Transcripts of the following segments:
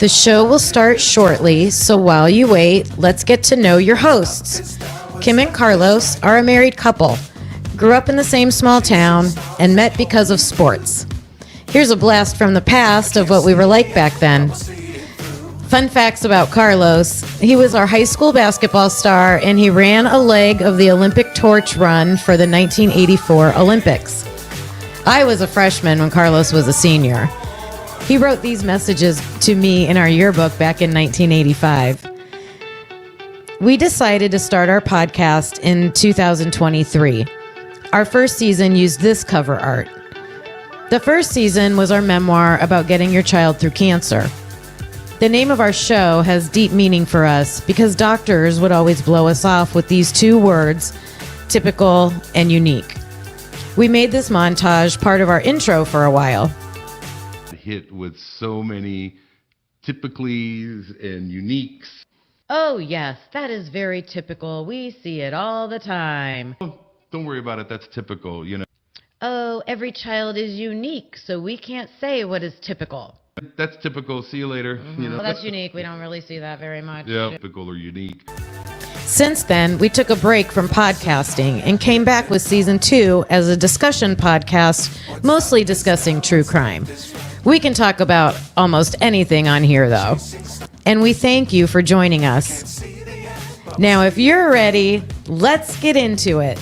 The show will start shortly, so while you wait, let's get to know your hosts. Kim and Carlos are a married couple, grew up in the same small town, and met because of sports. Here's a blast from the past of what we were like back then. Fun facts about Carlos. He was our high school basketball star, and he ran a leg of the Olympic torch run for the 1984 Olympics. I was a freshman when Carlos was a senior. He wrote these messages to me in our yearbook back in 1985. We decided to start our podcast in 2023. Our first season used this cover art. The first season was our memoir about getting your child through cancer. The name of our show has deep meaning for us because doctors would always blow us off with these two words, typical and unique. We made this montage part of our intro for a while. Hit with so many typicallys and uniques. Oh, yes, that is very typical. We see it all the time. Don't worry about it. That's typical, you know. Oh, every child is unique, so we can't say what is typical. That's typical. See you later. You know. Well, that's unique. We don't really see that very much. Yeah, typical or unique. Since then, we took a break from podcasting and came back with season 2 as a discussion podcast, mostly discussing true crime. We can talk about almost anything on here, though. And we thank you for joining us. Now, if you're ready, let's get into it.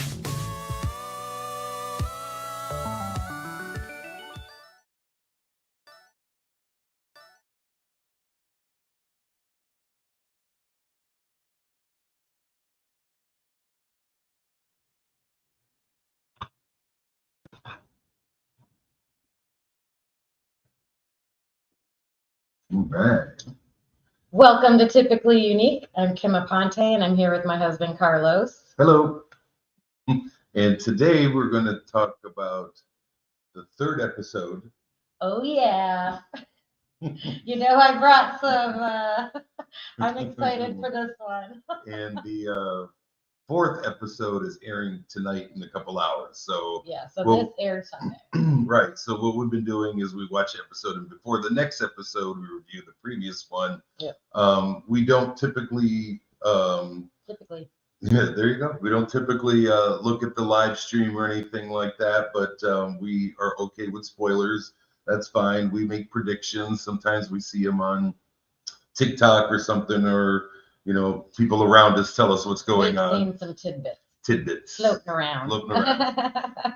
Right. Welcome to Typically Unique. I'm Kim Aponte, and I'm here with my husband, Carlos. Hello. And today we're going to talk about the third episode. Oh, yeah. You know, I brought some, I'm excited for this one. And the fourth episode is airing tonight in a couple hours. So Yeah, so well, this aired Sunday. Right. So what we've been doing is we watch the episode, and before the next episode, we review the previous one. Yep. We don't typically... Yeah, there you go. We don't typically look at the live stream or anything like that, but we are okay with spoilers. That's fine. We make predictions. Sometimes we see them on TikTok or something, or, you know, people around us tell us what's going on. We've seen some Tidbits. floating around.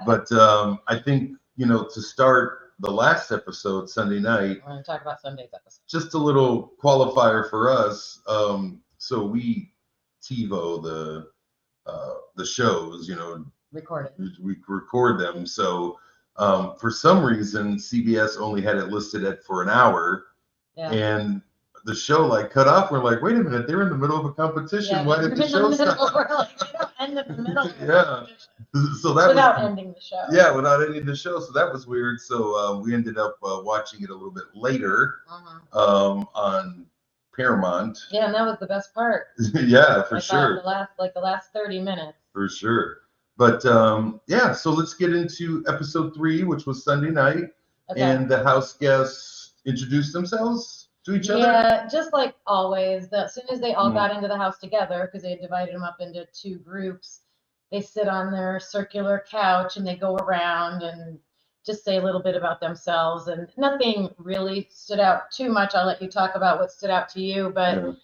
But I think, you know, to start the last episode, Sunday night, We're going to talk about Sunday's episode. just a little qualifier for us. So we TiVo the shows, you know, Recorded. we record them. So for some reason, CBS only had it listed for an hour, and the show like cut off. We're like, wait a minute, they're in the middle of a competition. Why did the show stop? We're like, they don't end in the middle. Yeah. So that without ending the show. Yeah, without ending the show. So that was weird. So we ended up watching it a little bit later on Paramount. Yeah, and that was the best part. Yeah, for sure. The last 30 minutes. For sure. But yeah, so let's get into episode 3, which was Sunday night. Okay. And the house guests introduced themselves to each other. Yeah, just like always. As soon as they all got into the house together, because they had divided them up into 2 groups, they sit on their circular couch and they go around and just say a little bit about themselves, and nothing really stood out too much. I'll let you talk about what stood out to you, but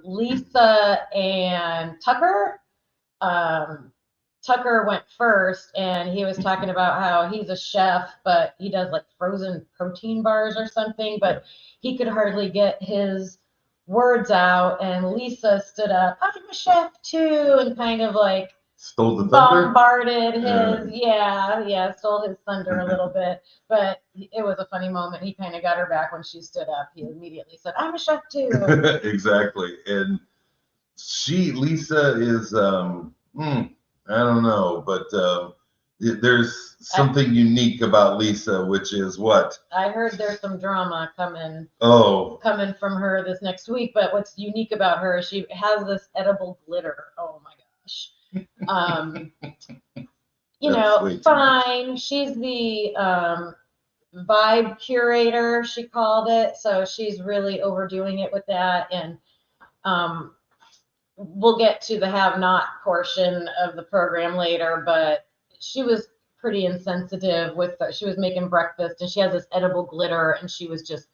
Lisa and Tucker, Tucker went first, and he was talking about how he's a chef, but he does like frozen protein bars or something, but he could hardly get his words out, and Lisa stood up, I'm a chef too, and kind of like stole the thunder? Bombarded his, stole his thunder a little bit. But it was a funny moment. He kind of got her back when she stood up. He immediately said, I'm a chef too. Exactly. And Lisa is, I don't know, but there's something unique about Lisa, which is what? I heard there's some drama coming from her this next week. But what's unique about her is she has this edible glitter. Oh my gosh. You know, fine. She's the vibe curator, she called it. So she's really overdoing it with that. And we'll get to the have not portion of the program later, but she was pretty insensitive with she was making breakfast and she has this edible glitter and she was just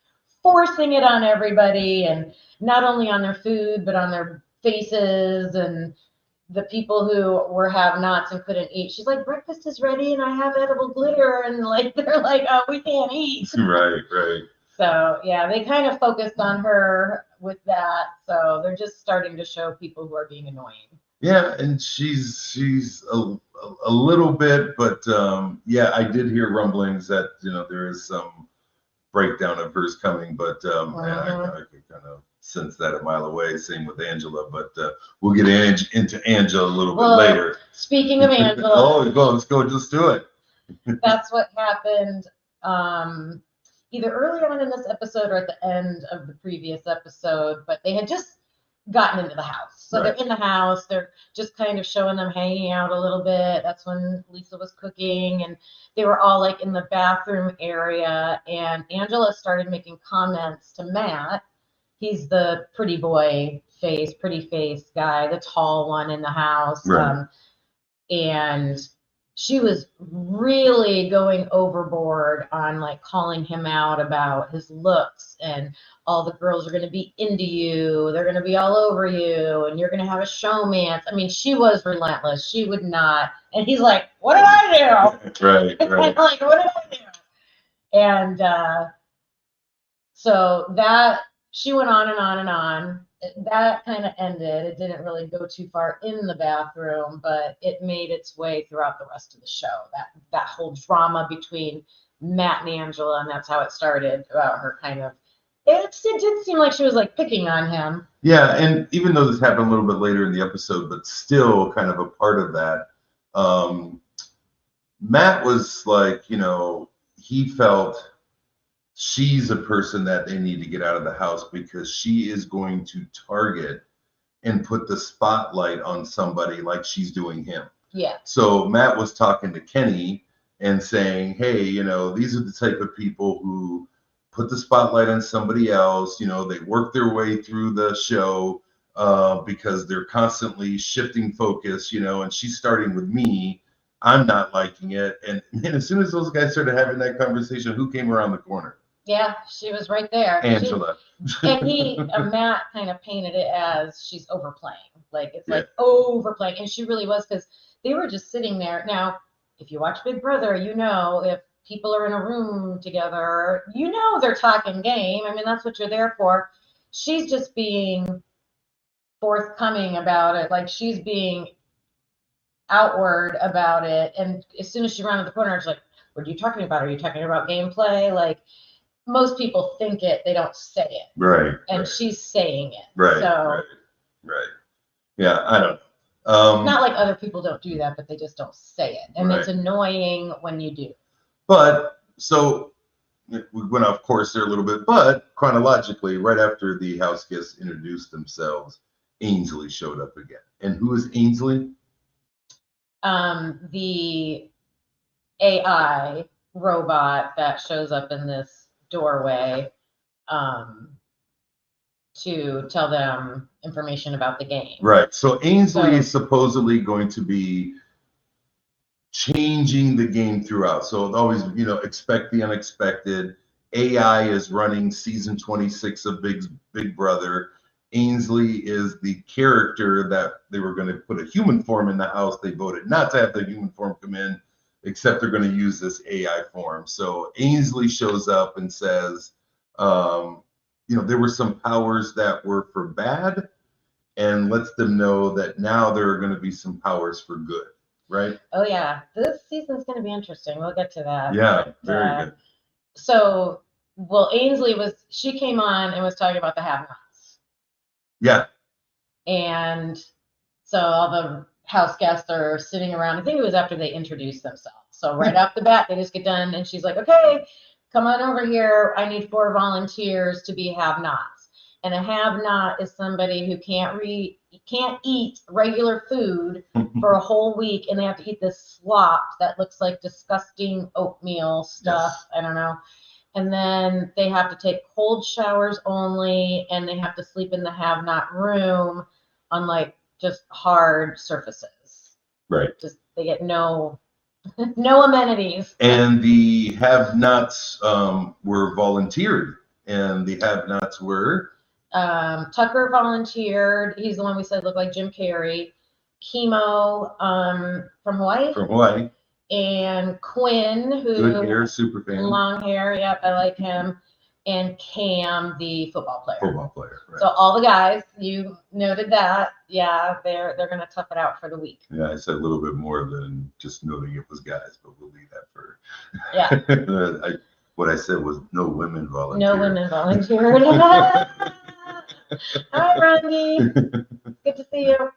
forcing it on everybody, and not only on their food but on their faces and the people who were have nots and couldn't eat. She's like, breakfast is ready and I have edible glitter, and like they're like, oh, we can't eat. Right. So yeah, they kind of focused on her with that. So they're just starting to show people who are being annoying. Yeah, and she's a little bit, but yeah, I did hear rumblings that there is some breakdown of hers coming, but and I could kind of sense that a mile away. Same with Angela, but we'll get into Angela a little bit later. Speaking of Angela, let's go, just do it. That's what happened. Either early on in this episode or at the end of the previous episode, but they had just gotten into the house. So They're in the house. They're just kind of showing them hanging out a little bit. That's when Lisa was cooking, and they were all like in the bathroom area. And Angela started making comments to Matt. He's the pretty face guy, the tall one in the house. Right. And she was really going overboard on like calling him out about his looks, and all the girls are going to be into you. They're going to be all over you, and you're going to have a showmance. I mean, she was relentless. She would not. And he's like, what did I do? Right. Like, what did I do? And so that she went on and on and on. That kind of ended. It didn't really go too far in the bathroom, but it made its way throughout the rest of the show. That whole drama between Matt and Angela, and that's how it started, about her kind of. It did seem like she was like picking on him. Yeah, and even though this happened a little bit later in the episode, but still kind of a part of that. Matt was like, he felt she's a person that they need to get out of the house because she is going to target and put the spotlight on somebody like she's doing him. Yeah. So Matt was talking to Kenny and saying, hey, these are the type of people who put the spotlight on somebody else. They work their way through the show because they're constantly shifting focus, and she's starting with me. I'm not liking it. And as soon as those guys started having that conversation, who came around the corner? Yeah, she was right there. Angela. And Matt kind of painted it as she's overplaying. Like, it's like overplaying. And she really was, because they were just sitting there. Now, if you watch Big Brother, if people are in a room together, they're talking game. I mean, that's what you're there for. She's just being forthcoming about it. Like, she's being outward about it. And as soon as she rounded the corner, it's like, what are you talking about? Are you talking about gameplay? Like, most people think it, they don't say it. Right. And she's saying it. Right. So, right. Yeah, I don't know. Not like other people don't do that, but they just don't say it. And it's annoying when you do. But, so, we went off course there a little bit, but chronologically, right after the house guests introduced themselves, Ainsley showed up again. And who is Ainsley? The AI robot that shows up in this doorway to tell them information about the game. Right. So Ainsley is supposedly going to be changing the game throughout. So always, expect the unexpected. AI is running season 26 of Big Brother. Ainsley is the character that they were going to put a human form in the house. They voted not to have the human form come in, except they're going to use this AI form. So Ainsley shows up and says, there were some powers that were for bad, and lets them know that now there are going to be some powers for good, right? Oh, yeah. This season's going to be interesting. We'll get to that. Yeah, very good. So, Ainsley she came on and was talking about the have-nots. Yeah. And so all the house guests are sitting around. I think it was after they introduced themselves. So right off the bat, they just get done, and she's like, okay, come on over here. I need 4 volunteers to be have-nots. And a have-not is somebody who can't read can't eat regular food for a whole week, and they have to eat this slop that looks like disgusting oatmeal stuff. Yes. I don't know. And then they have to take cold showers only, and they have to sleep in the have-not room on like just hard surfaces. Right. Just they get no amenities. And the have-nots were volunteered, and the have-nots were Tucker volunteered. He's the one we said looked like Jim Carrey. Chemo from Hawaii. from Hawaii. And Quinn, who Good hair, super fan. long hair. Yep, I like him. And Cam, the football player. Right. So all the guys, you noted that. Yeah, they're gonna tough it out for the week. Yeah, I said a little bit more than just noting it was guys, but we'll leave that for. Yeah. What I said was no women volunteered. No women volunteered. Hi, Randy. Good to see you.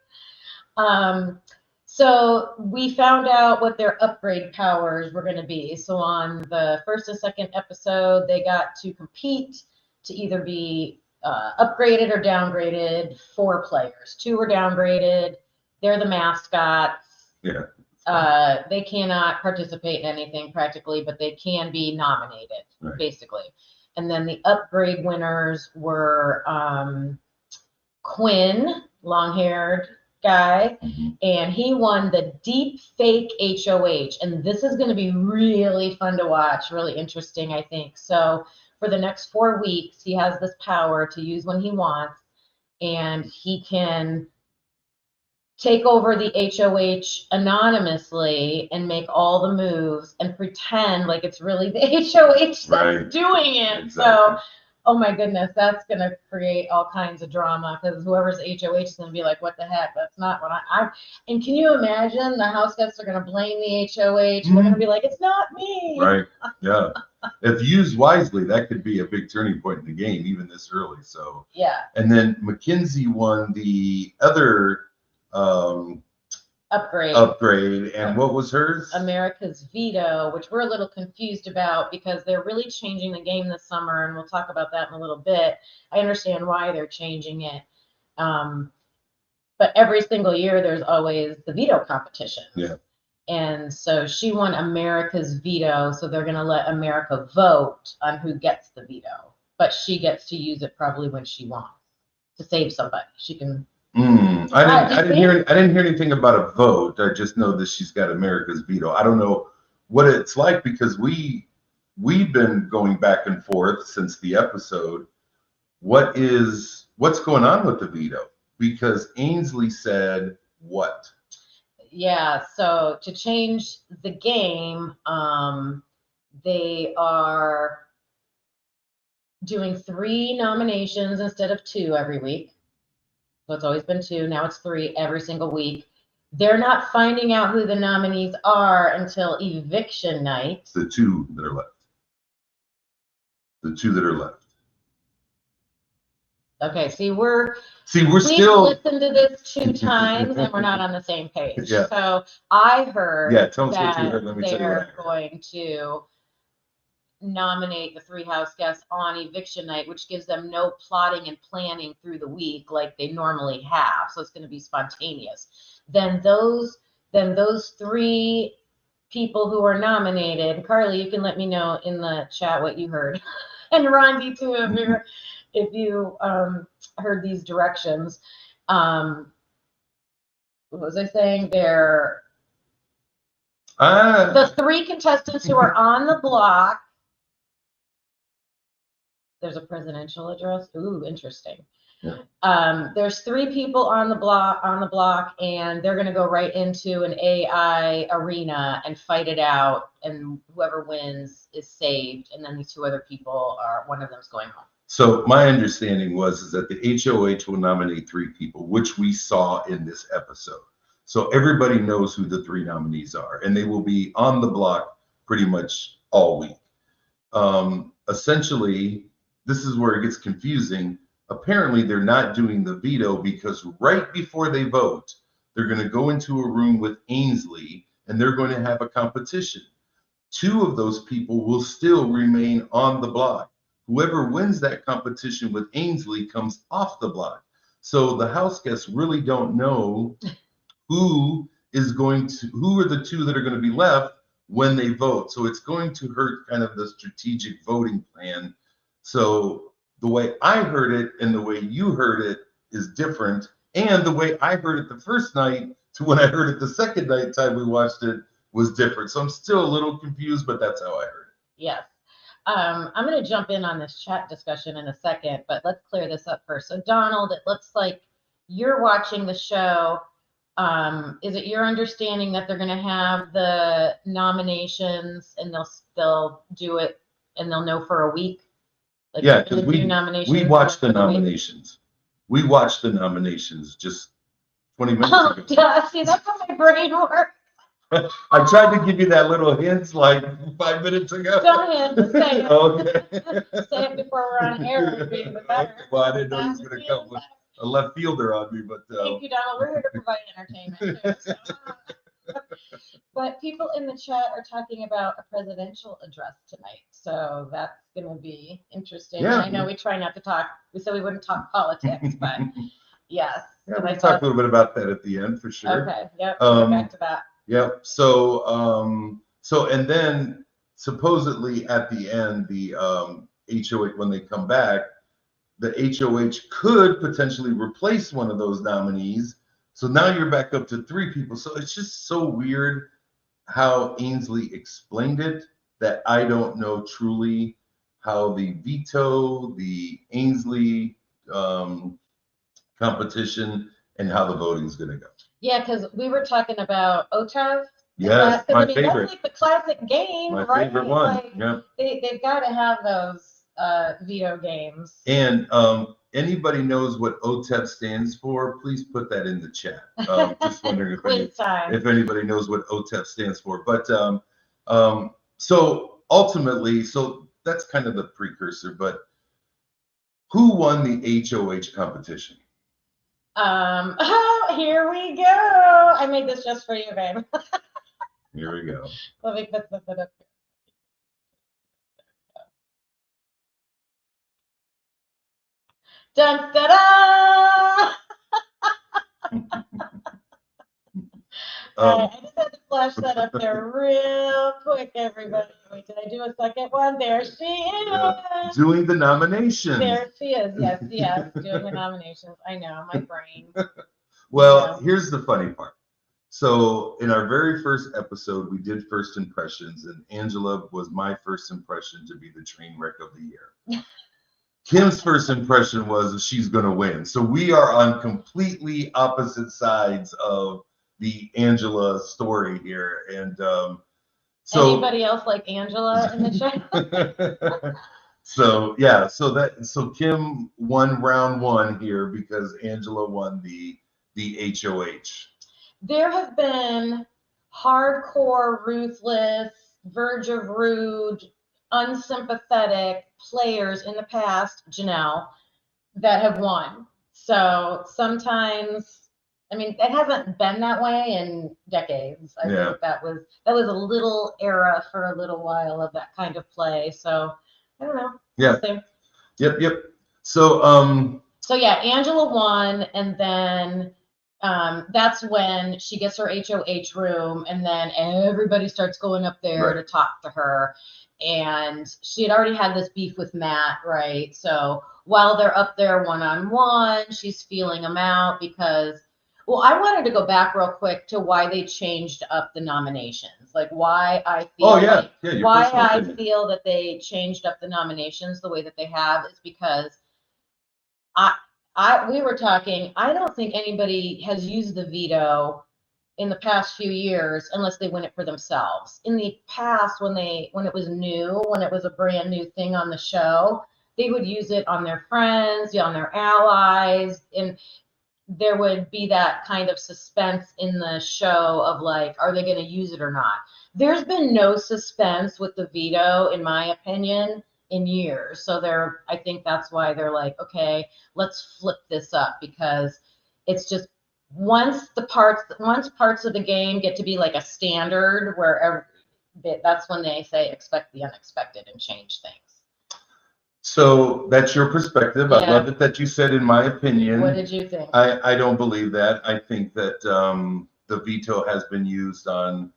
So we found out what their upgrade powers were going to be. So on the first and second episode, they got to compete to either be upgraded or downgraded. 4 players. 2 were downgraded. They're the mascots. Yeah. They cannot participate in anything practically, but they can be nominated, Right. basically. And then the upgrade winners were Quinn, long-haired guy, and he won the deep fake HOH. And this is going to be really fun to watch, really interesting, I think. So for the next 4 weeks, he has this power to use when he wants, and he can take over the HOH anonymously and make all the moves and pretend like it's really the HOH that's doing it. Exactly. So, oh my goodness, that's going to create all kinds of drama because whoever's HOH is going to be like, what the heck? That's not what I. And can you imagine the house guests are going to blame the HOH? They're going to be like, it's not me. Right. Yeah. If used wisely, that could be a big turning point in the game, even this early. So. Yeah. And then Mackenzie won the other upgrade, and what was hers? America's Veto, which we're a little confused about because they're really changing the game this summer, and we'll talk about that in a little bit. I understand why they're changing it, but every single year there's always the veto competition. Yeah. And so she won America's Veto, so they're going to let America vote on who gets the veto, but she gets to use it probably when she wants to save somebody. She can. I didn't hear anything about a vote. I just know that she's got America's Veto. I don't know what it's like because we've been going back and forth since the episode. What's going on with the veto? Because Ainsley said what? Yeah, so to change the game, they are doing 3 nominations instead of 2 every week. So it's always been 2. Now it's 3 every single week. They're not finding out who the nominees are until eviction night. The 2 that are left. The 2 that are left. Okay, we're still listened to this 2 times and we're not on the same page. Yeah. So I heard tell us what you heard. Let me tell you they're going to nominate the 3 house guests on eviction night, which gives them no plotting and planning through the week like they normally have. So it's going to be spontaneous. Then those 3 people who are nominated, Carly, you can let me know in the chat what you heard, and Rondi too, if you heard these directions. What was I saying? They're the 3 contestants who are on the block. There's a presidential address. Ooh, interesting. Yeah. There's 3 people on the block, and they're going to go right into an AI arena and fight it out, and whoever wins is saved. And then these 2 other people one of them's going home. So my understanding is that the HOH will nominate 3 people, which we saw in this episode. So everybody knows who the 3 nominees are, and they will be on the block pretty much all week. Essentially, this is where it gets confusing. Apparently, they're not doing the veto because right before they vote, they're going to go into a room with Ainsley, and they're going to have a competition. 2 of those people will still remain on the block. Whoever wins that competition with Ainsley comes off the block. So the house guests really don't know who are the two that are going to be left when they vote. So it's going to hurt kind of the strategic voting plan. So the way I heard it and the way you heard it is different. And the way I heard it the first night to when I heard it the second night time we watched it was different. So I'm still a little confused, but that's how I heard it. Yes. I'm going to jump in on this chat discussion in a second, but let's clear this up first. So Donald, it looks like you're watching the show. Is it your understanding that they're going to have the nominations and they'll do it and they'll know for a week? Like Yeah, because we watched the nominations. We watched the nominations just 20 minutes ago. Duh. See, that's how my brain works. I tried to give you that little hint like 5 minutes ago. Don't hint, say it. Okay. Say it before we're on air. Would be even better. Well, I didn't know he was going to come with a left fielder on me, but Thank you, Donald. We're here to provide entertainment too. So. But people in the chat are talking about a presidential address tonight, so that's going to be interesting. Yeah. I know we try not to talk. We said we wouldn't talk politics, but yes. Yeah, we'll talk a little bit about that at the end for sure. Okay. Yep. We'll get back to that. Yep. So, and then supposedly at the end, the HOH, when they come back, the HOH could potentially replace one of those nominees. So now you're back up to 3 people. So it's just so weird how Ainsley explained it that I don't know truly how the veto, the Ainsley competition, and how the voting is going to go. Yeah, because we were talking about OTAV. Yes, my favorite. That's like the classic game, my right? favorite one. Like, yeah. They've got to have those veto games. And anybody knows what OTEP stands for, please put that in the chat. Just wondering if anybody knows what OTEP stands for. But so ultimately, so that's kind of the precursor, but who won the HOH competition? Oh, here we go. I made this just for you, babe. Here we go. Let me put it up here. Dun, da, da! I just had to flash that up there real quick, everybody. Wait, did I do a second one? There she is. Yeah. Doing the nominations. There she is. Yes, doing the nominations. I know, my brain. Well, here's the funny part. So in our very first episode, we did first impressions, and Angela was my first impression to be the train wreck of the year. Kim's first impression was that she's going to win. So we are on completely opposite sides of the Angela story here. And so anybody else like Angela in the chat? So yeah, so Kim won round 1 here because Angela won the HOH. There have been hardcore, ruthless, verge of rude, unsympathetic players in the past, Janelle, that have won. So sometimes, I mean, it hasn't been that way in decades. I think that was a little era for a little while of that kind of play. So I don't know. Yeah. Yep. So yeah, Angela won, and then that's when she gets her HOH room, and then everybody starts going up there to talk to her. And she had already had this beef with Matt, right? So while they're up there one-on-one, she's feeling him out because, well, I wanted to go back real quick to why they changed up the nominations, like why I feel feel that they changed up the nominations the way that they have is because we were talking, I don't think anybody has used the veto in the past few years unless they win it for themselves. In the past, when it was new, when it was a brand new thing on the show, they would use it on their friends, on their allies, and there would be that kind of suspense in the show of like, are they going to use it or not? There's been no suspense with the veto, in my opinion, in years. So I think that's why they're like, okay, let's flip this up, because it's just once parts of the game get to be like a standard where that's when they say expect the unexpected and change things. So that's your perspective. I Yeah. love it that you said, in my opinion. What did you think? I don't believe that. I think that the veto has been used on,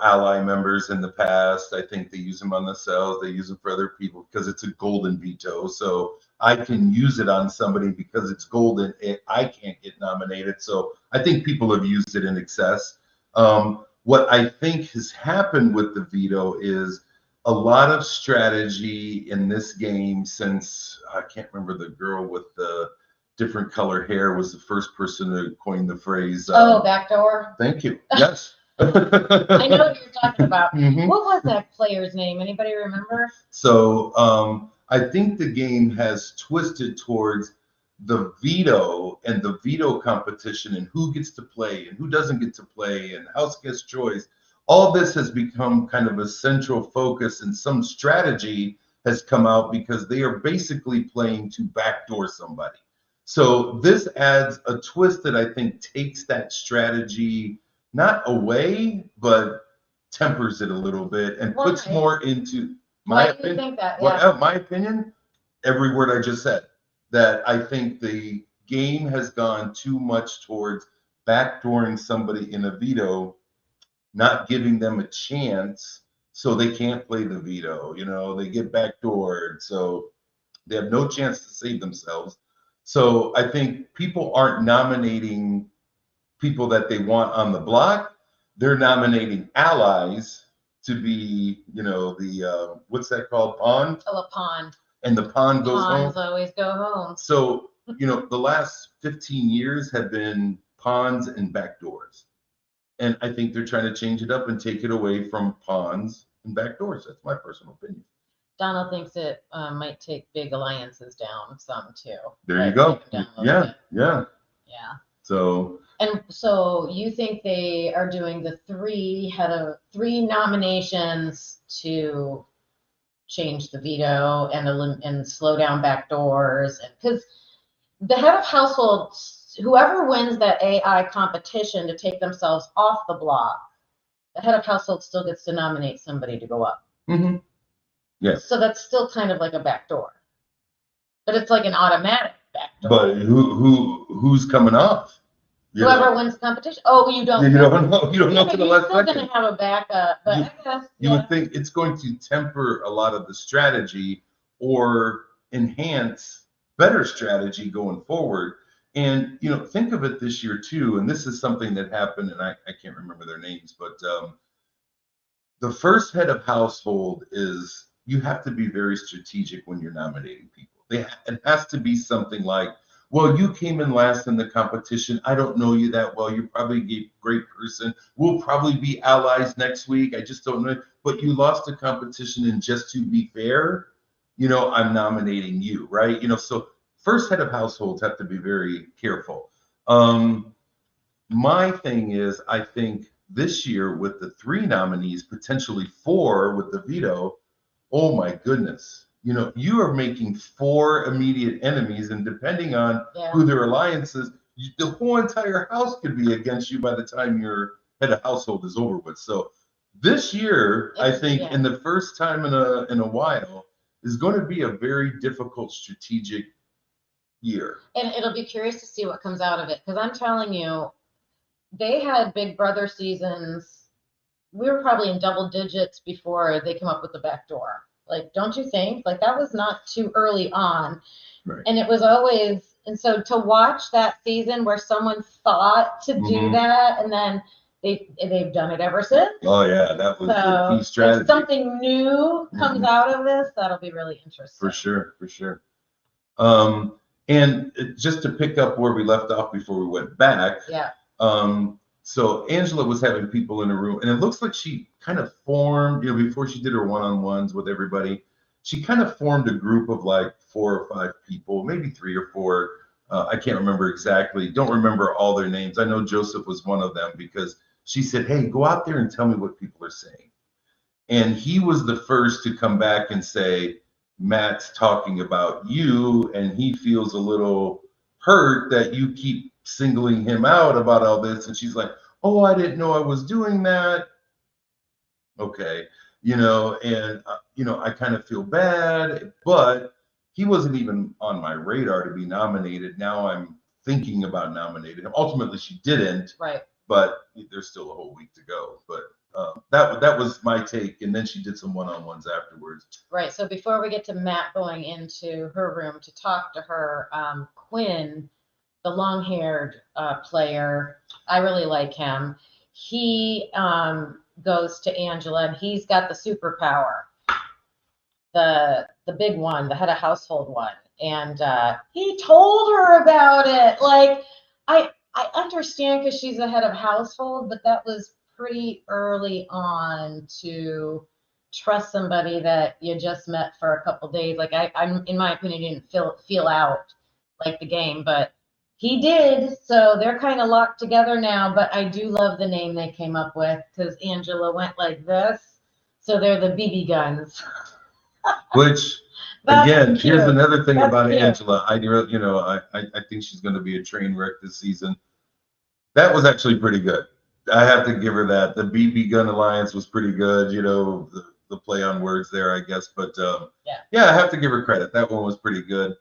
ally members in the past. I think they use them on themselves. They use them for other people because it's a golden veto. So I can use it on somebody because it's golden. I can't get nominated. So I think people have used it in excess. What I think has happened with the veto is a lot of strategy in this game since I can't remember, the girl with the different color hair was the first person to coin the phrase. Backdoor. Thank you. Yes. I know what you're talking about. Mhm. What was that player's name? Anybody remember? So I think the game has twisted towards the veto and the veto competition and who gets to play and who doesn't get to play and house guest choice. All this has become kind of a central focus, and some strategy has come out because they are basically playing to backdoor somebody. So this adds a twist that I think takes that strategy not away, but tempers it a little bit and puts Why? more into Why my do you opinion. think that? Well, Yeah. my opinion, every word I just said, that I think the game has gone too much towards backdooring somebody in a veto, not giving them a chance, so they can't play the veto. They get backdoored, so they have no chance to save themselves. So I think people aren't nominating people that they want on the block. They're nominating allies to be, the what's that called? Pawn. Oh, a pawn. And the pawn goes Pawns home. always go home. So, the last 15 years have been pawns and backdoors. And I think they're trying to change it up and take it away from pawns and backdoors. That's my personal opinion. Donald thinks it might take big alliances down some too. There you go. Take them down a little Yeah, bit. yeah. Yeah. So And so you think they are doing the three nominations to change the veto and slow down backdoors, because the head of household, whoever wins that AI competition to take themselves off the block, the head of household still gets to nominate somebody to go up. mhm. Yes. So that's still kind of like a backdoor, but it's like an automatic backdoor. But who's coming off? Whoever wins the competition. Oh, you don't. You don't know. You don't know Yeah, to the you're last still second. going to have a backup, but I guess You would think it's going to temper a lot of the strategy or enhance better strategy going forward. And think of it this year too. And this is something that happened, and I can't remember their names, but the first head of household is, you have to be very strategic when you're nominating people. It has to be something like, well, you came in last in the competition. I don't know you that well. You're probably a great person. We'll probably be allies next week. I just don't know. But you lost the competition, and just to be fair, I'm nominating you, right? So first head of households have to be very careful. My thing is, I think this year with the 3 nominees, potentially 4 with the veto, oh my goodness. You are making 4 immediate enemies, and depending on who their alliance is, the whole entire house could be against you by the time your head of household is over with. So this year, I think, in the first time in a while, is going to be a very difficult strategic year. And it'll be curious to see what comes out of it, because I'm telling you, they had Big Brother seasons. We were probably in double digits before they came up with the back door. Like, don't you think? Like, that was not too early on. Right. And it was always, and so to watch that season where someone thought to do that, and then they've done it ever since. Oh yeah, that was the key strategy. If something new comes out of this, that'll be really interesting. For sure, for sure. And just to pick up where we left off before we went back. Yeah. So Angela was having people in a room, and it looks like she kind of formed, before she did her one-on-ones with everybody, she kind of formed a group of like 4 or 5 people, maybe 3 or 4. I can't remember exactly. Don't remember all their names. I know Joseph was one of them, because she said, hey, go out there and tell me what people are saying. And he was the first to come back and say, Matt's talking about you, and he feels a little hurt that you keep singling him out about all this. And she's like, oh, I didn't know I was doing that. Okay. I kind of feel bad, but he wasn't even on my radar to be nominated. Now I'm thinking about nominating him. Ultimately, she didn't. Right. But there's still a whole week to go. But that was my take, and then she did some one-on-ones afterwards. Right. So before we get to Matt going into her room to talk to her, Quinn, the long-haired player, I really like him. He goes to Angela, and he's got the superpower, the big one, the head of household one, and he told her about it. Like, I understand because she's a head of household, but that was pretty early on to trust somebody that you just met for a couple days. Like I'm in my opinion, didn't feel out like the game, but he did. So they're kind of locked together now. But I do love the name they came up with because Angela went like this, so they're the BB guns. Which, That's again, cute. here's another thing That's about cute. Angela. I think she's going to be a train wreck this season. That was actually pretty good. I have to give her that. The BB Gun Alliance was pretty good. The play on words there, I guess. But yeah, I have to give her credit. That one was pretty good.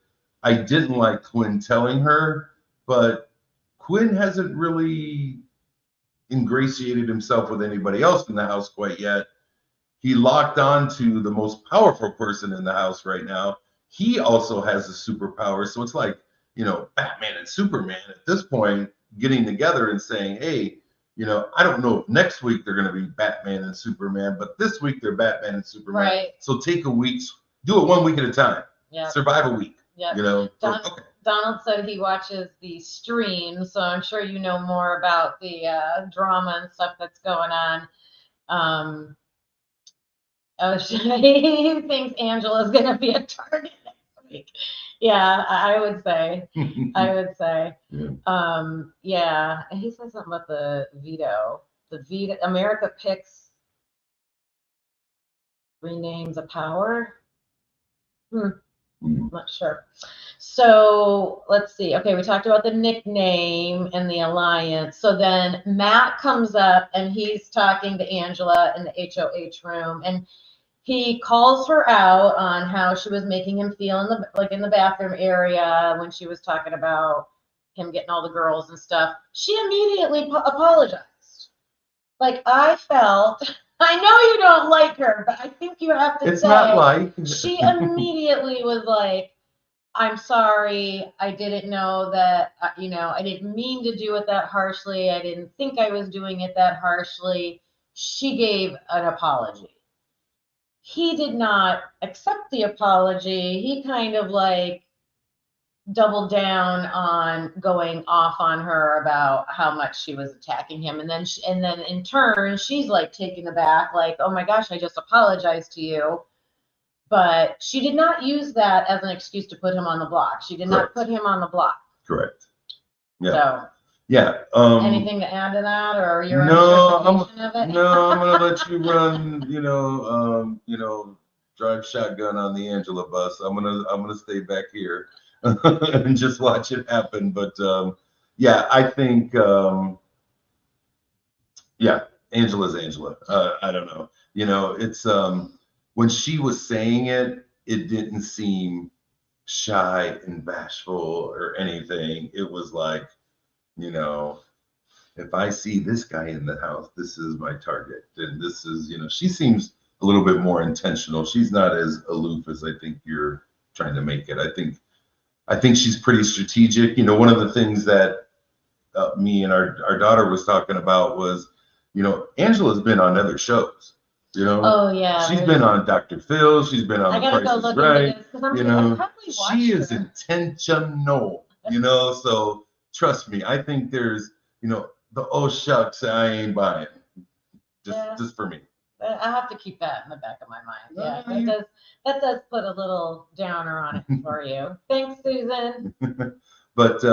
I didn't like Quinn telling her, but Quinn hasn't really ingratiated himself with anybody else in the house quite yet. He locked on to the most powerful person in the house right now. He also has a superpower. So it's like, Batman and Superman at this point getting together and saying, hey, I don't know if next week they're going to be Batman and Superman, but this week they're Batman and Superman. Right. So take a week, do it 1 week at a time. Yeah. Survive a week. Yeah. Okay. Donald said he watches the stream, so I'm sure you know more about the drama and stuff that's going on. He thinks Angela's going to be a target next week. Yeah, I would say. Yeah. And he said something about the veto. The veto. America picks renames a power. Not sure. So let's see. Okay, we talked about the nickname and the alliance. So then Matt comes up and he's talking to Angela in the HOH room, and he calls her out on how she was making him feel in the bathroom area when she was talking about him getting all the girls and stuff. She immediately apologized. Like, I felt, I know you don't like her, but I think you have to say. It's not like. She immediately was like, I'm sorry. I didn't know that, I didn't mean to do it that harshly. I didn't think I was doing it that harshly. She gave an apology. He did not accept the apology. He kind of like doubled down on going off on her about how much she was attacking him. And then in turn, she's like taken aback, like, oh my gosh, I just apologized to you. But she did not use that as an excuse to put him on the block. She did not put him on the block. Correct. Yeah. So, yeah. Anything to add to that, or your interpretation of it? No, I'm gonna let you run. Drive shotgun on the Angela bus. I'm gonna stay back here and just watch it happen. But yeah, I think Angela's Angela. I don't know. It's when she was saying it, it didn't seem shy and bashful or anything. It was like, if I see this guy in the house, this is my target. And this is, she seems a little bit more intentional. She's not as aloof as I think you're trying to make it. I think she's pretty strategic. One of the things that me and our daughter was talking about was, Angela's been on other shows. Oh yeah. She's been on Dr. Phil. She's been on The Price is Right. She is intentional. So trust me. I think there's, the oh shucks, I ain't buying. Just for me. I have to keep that in the back of my mind. Yeah, that does put a little downer on it for you. Thanks, Susan. But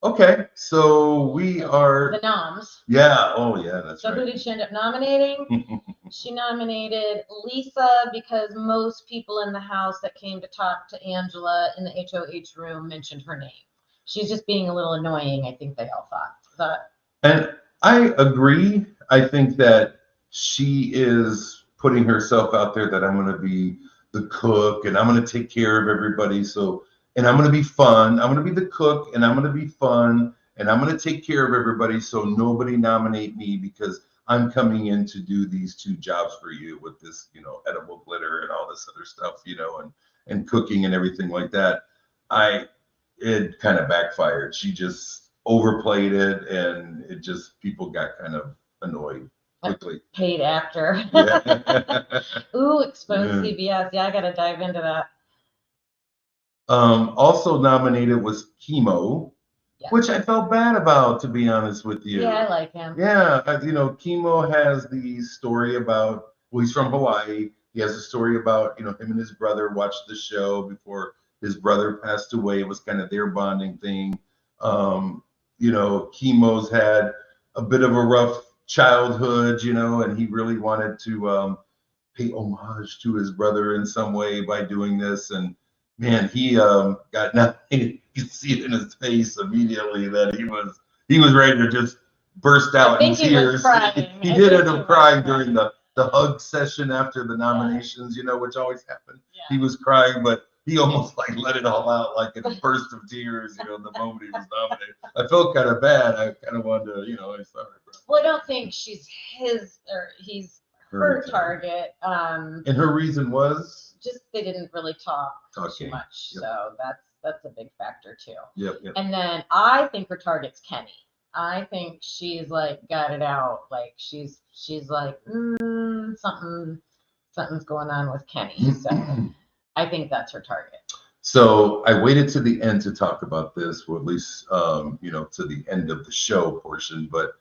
okay, so we are the noms. Yeah. Oh yeah, that's so right. So who did she end up nominating? She nominated Lisa because most people in the house that came to talk to Angela in the HOH room mentioned her name. She's just being a little annoying, I think they all thought. And I agree. I think that she is putting herself out there that I'm going to be the cook, and I'm going to take care of everybody. So, and I'm going to be fun. I'm going to be the cook, and I'm going to be fun, and I'm going to take care of everybody. So nobody nominate me because I'm coming in to do these 2 jobs for you with this, edible glitter and all this other stuff, and cooking and everything like that. It kind of backfired. She just overplayed it, and it just people got kind of annoyed quickly. Paid actor. Yeah. Ooh, exposed Yeah. CBS. Yeah, I gotta dive into that. Also nominated was Chemo, Yeah. which I felt bad about, to be honest with you. Yeah, I like him. Yeah, Chemo has the story about, well, he's from Hawaii. He has a story about, him and his brother watched the show before his brother passed away. It was kind of their bonding thing. Chemo's had a bit of a rough childhood, and he really wanted to pay homage to his brother in some way by doing this. And man, he got nothing. You could see it in his face immediately that he was ready to just burst out in tears. He did end up crying during the hug session after the nominations, which always happened. Yeah. He was crying, but he almost like let it all out like in a burst of tears, the moment he was nominated. I felt kind of bad. I kind of wanted to, I'm sorry, bro. Well, I don't think she's he's her target. And her reason was? Just they didn't really talk too much. Yep. So that's a big factor too. Yep. And then I think her target's Kenny. I think she's like got it out. Like she's like something's going on with Kenny. So I think that's her target. So I waited to the end to talk about this, or at least to the end of the show portion, but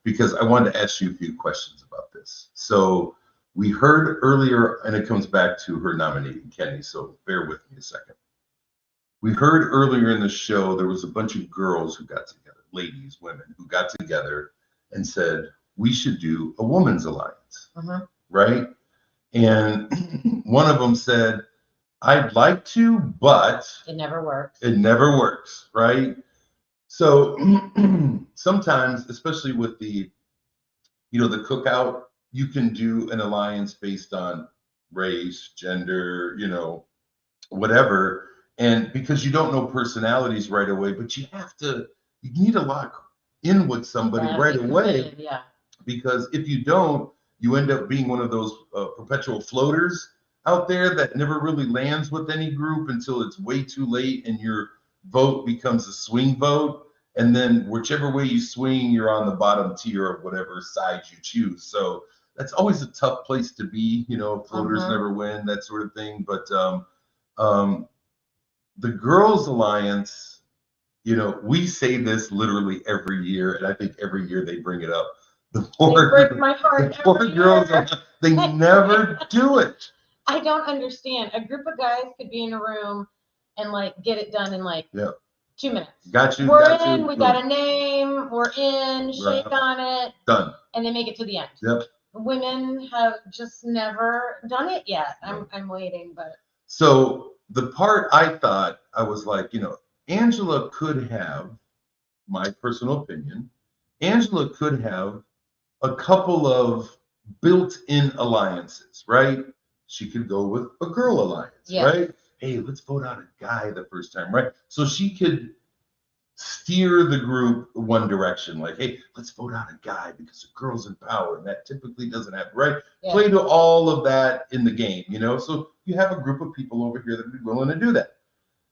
because I wanted to ask you a few questions about this. So we heard earlier, and it comes back to her nominating Kenny, so bear with me a second. We heard earlier in the show there was a bunch of girls who got together, ladies, women, who got together and said, we should do a women's alliance, right? And one of them said, I'd like to, but it never works. It never works, right? So sometimes, especially with the cookout, you can do an alliance based on race, gender, whatever. And because you don't know personalities right away, but you need to lock in with somebody right away. Yeah. Because if you don't, you end up being one of those perpetual floaters out there that never really lands with any group until it's way too late and your vote becomes a swing vote. And then whichever way you swing, you're on the bottom tier of whatever side you choose. So that's always a tough place to be. Floaters never win, that sort of thing. But the Girls Alliance, we say this literally every year, and I think every year they bring it up. They break my heart. The poor girls, they never do it. I don't understand. A group of guys could be in a room and like get it done in 2 minutes. Got you. We're in. We got a name. We're in. Shake on it. Done. And they make it to the end. Yep. Women have just never done it yet. I'm waiting, but. So the part I thought, I was like, Angela could have, my personal opinion, Angela could have a couple of built-in alliances, right? She could go with a girl alliance, right? Hey, let's vote out a guy the first time, right? So she could steer the group one direction, like, hey, let's vote out a guy because the girl's in power, and that typically doesn't happen, right? Yeah. Play to all of that in the game, So you have a group of people over here that would be willing to do that.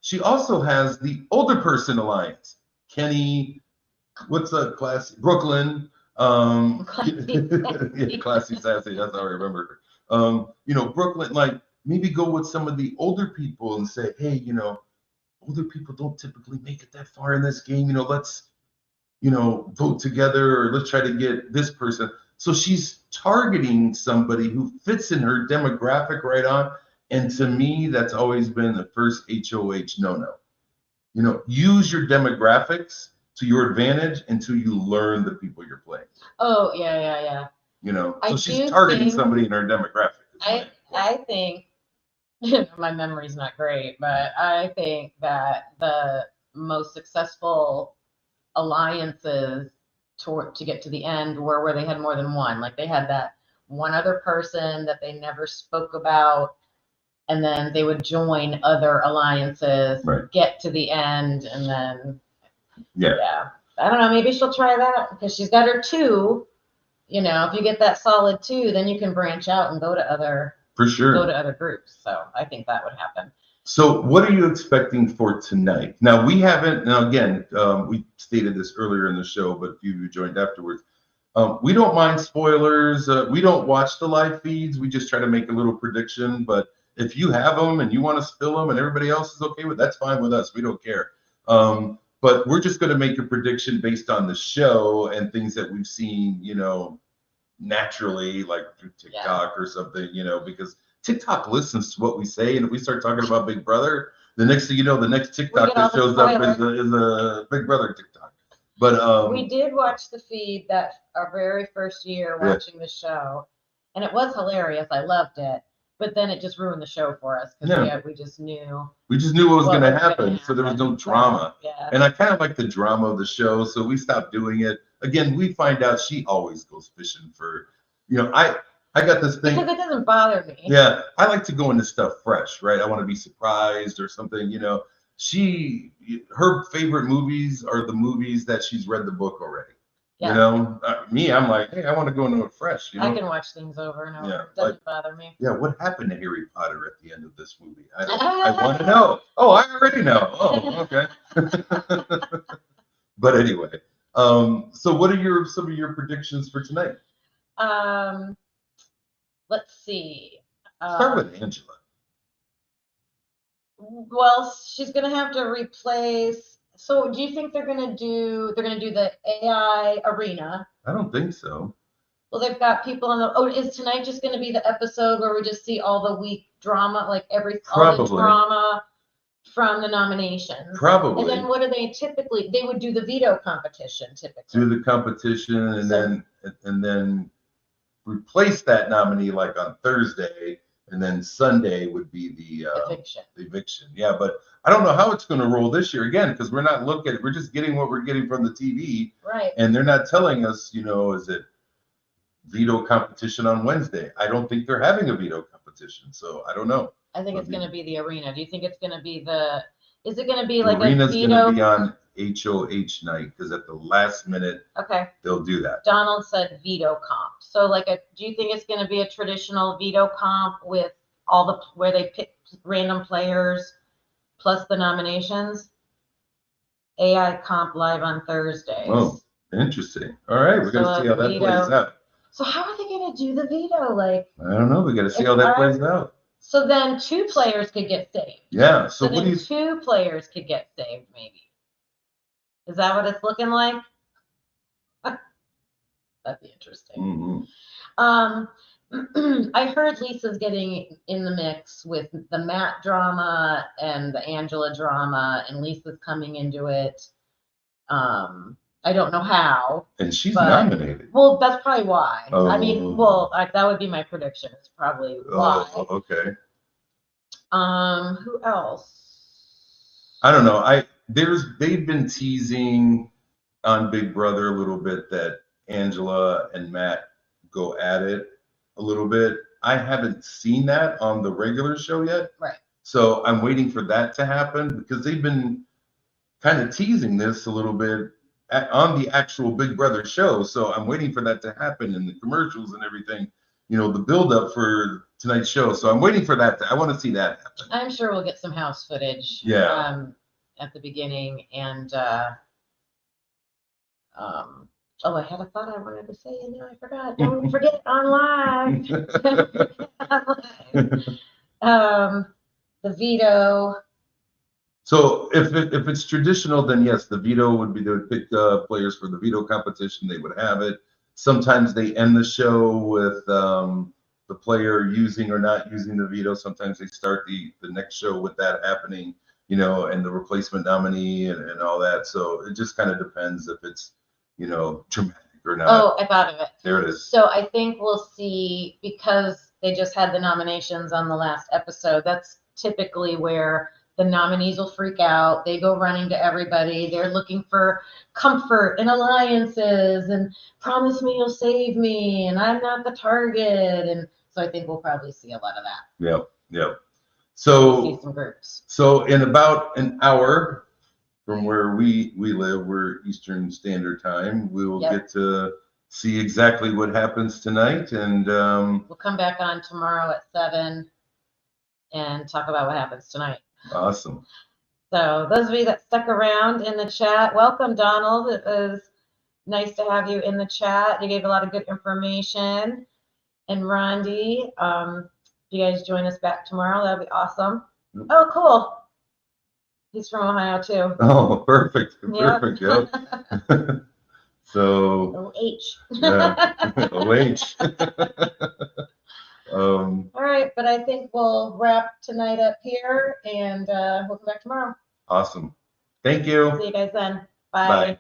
She also has the older person alliance. Kenny, what's a class? Brooklyn. Classy sassy, that's how I remember her. Brooklyn, like maybe go with some of the older people and say, hey, older people don't typically make it that far in this game. Let's, vote together, or let's try to get this person. So she's targeting somebody who fits in her demographic right on. And to me, that's always been the first HOH no-no. Use your demographics to your advantage until you learn the people you're playing. Oh, yeah. So she's targeting somebody in her demographic. I think, my memory's not great, but I think that the most successful alliances to get to the end were where they had more than one. Like they had that one other person that they never spoke about, and then they would join other alliances, Right. get to the end, and then Yeah. I don't know. Maybe she'll try that because she's got her 2. You know, if you get that solid 2, then you can branch out and go to other For sure. groups. So I think that would happen. So what are you expecting for tonight? Now, we haven't, now again, we stated this earlier in the show, but a few of you joined afterwards. We don't mind spoilers. We don't watch the live feeds. We just try to make a little prediction. But if you have them and you want to spill them and everybody else is okay with, that's fine with us. We don't care. But we're just going to make a prediction based on the show and things that we've seen, you know, naturally, like through TikTok or something, you know, because TikTok listens to what we say, and if we start talking about Big Brother, the next thing you know, the next TikTok that shows up is a Big Brother TikTok. But we did watch the feed that our very first year watching the show, and it was hilarious. I loved it, but then it just ruined the show for us because we just knew what was going to happen, so there was no drama. Yeah. And I kind of like the drama of the show, so we stopped doing it. Again, we find out she always goes fishing for, you know, I got this thing. Because it doesn't bother me. Yeah, I like to go into stuff fresh, right? I want to be surprised or something, you know. Her favorite movies are the movies that she's read the book already. Yeah. You know, me, I'm like, hey, I want to go into it fresh. You know? I can watch things over and over. Yeah, it doesn't bother me. Yeah, what happened to Harry Potter at the end of this movie? I want to know. Oh, I already know. Oh, okay. But anyway, so what are some of your predictions for tonight? Let's see. Start with Angela. Well, she's gonna have to replace. So, do you think they're gonna do the AI arena? I don't think so. Well, they've got people on the. Oh, is tonight just gonna be the episode where we just see all the week drama, like all the drama from the nominations? Probably. And then what do they typically? They would do the veto competition typically. Do the competition and then replace that nominee like on Thursday, and then Sunday would be the eviction. Yeah, but I don't know how it's going to roll this year again, because we're not looking. We're just getting what we're getting from the TV, right? And they're not telling us, you know, is it veto competition on Wednesday? I don't think they're having a veto competition, so I don't know. I think it's going to be the arena. Do you think it's going to be is it going to be like arena's going to be on HOH night, because at the last minute, they'll do that. Donald said veto comp. So do you think it's going to be a traditional veto comp with where they pick random players plus the nominations? AI comp live on Thursdays. Oh, interesting. All right, we're going to see how that plays out. So how are they going to do the veto? I don't know. We got to see how that plays out. So then 2 players could get saved. Yeah. So what do you? 2 players could get saved, maybe. Is that what it's looking like? That'd be interesting. I heard Lisa's getting in the mix with the Matt drama and the Angela drama, and Lisa's coming into it. I don't know how. And she's nominated. Well, that's probably why. Oh. I mean, that would be my prediction. It's probably why. Oh, okay. Who else? I don't know. They've been teasing on Big Brother a little bit that Angela and Matt go at it a little bit. I haven't seen that on the regular show yet. Right. So I'm waiting for that to happen, because they've been kind of teasing this a little bit on the actual Big Brother show. So I'm waiting for that to happen in the commercials and everything, you know, the build up for tonight's show. So I'm waiting for that. I want to see that happen. I'm sure we'll get some house footage. Yeah. At the beginning, and I had a thought I wanted to say, and now I forgot. Don't forget on live. The veto. So if it's traditional, then yes, the veto would be, they would pick players for the veto competition. They would have it. Sometimes they end the show with the player using or not using the veto. Sometimes they start the next show with that happening, you know, and the replacement nominee and all that. So it just kind of depends if it's, you know, dramatic or not. Oh, I thought of it. There it is. So I think we'll see, because they just had the nominations on the last episode. That's typically where the nominees will freak out. They go running to everybody. They're looking for comfort and alliances and promise me you'll save me and I'm not the target. And so I think we'll probably see a lot of that. Yep. See some groups. So in about an hour from where we live, we're Eastern Standard Time, we will get to see exactly what happens tonight, and we'll come back on tomorrow at 7 and talk about what happens tonight. Awesome. So those of you that stuck around in the chat, welcome, Donald. It was nice to have you in the chat. You gave a lot of good information. And Rondi, if you guys join us back tomorrow, that'll be awesome. Oh, cool. He's from Ohio too. Oh, perfect. Perfect. Yep. So OH. yeah. OH. All right, but I think we'll wrap tonight up here, and we'll come back tomorrow. Awesome. Thank you. See you guys then. Bye. Bye.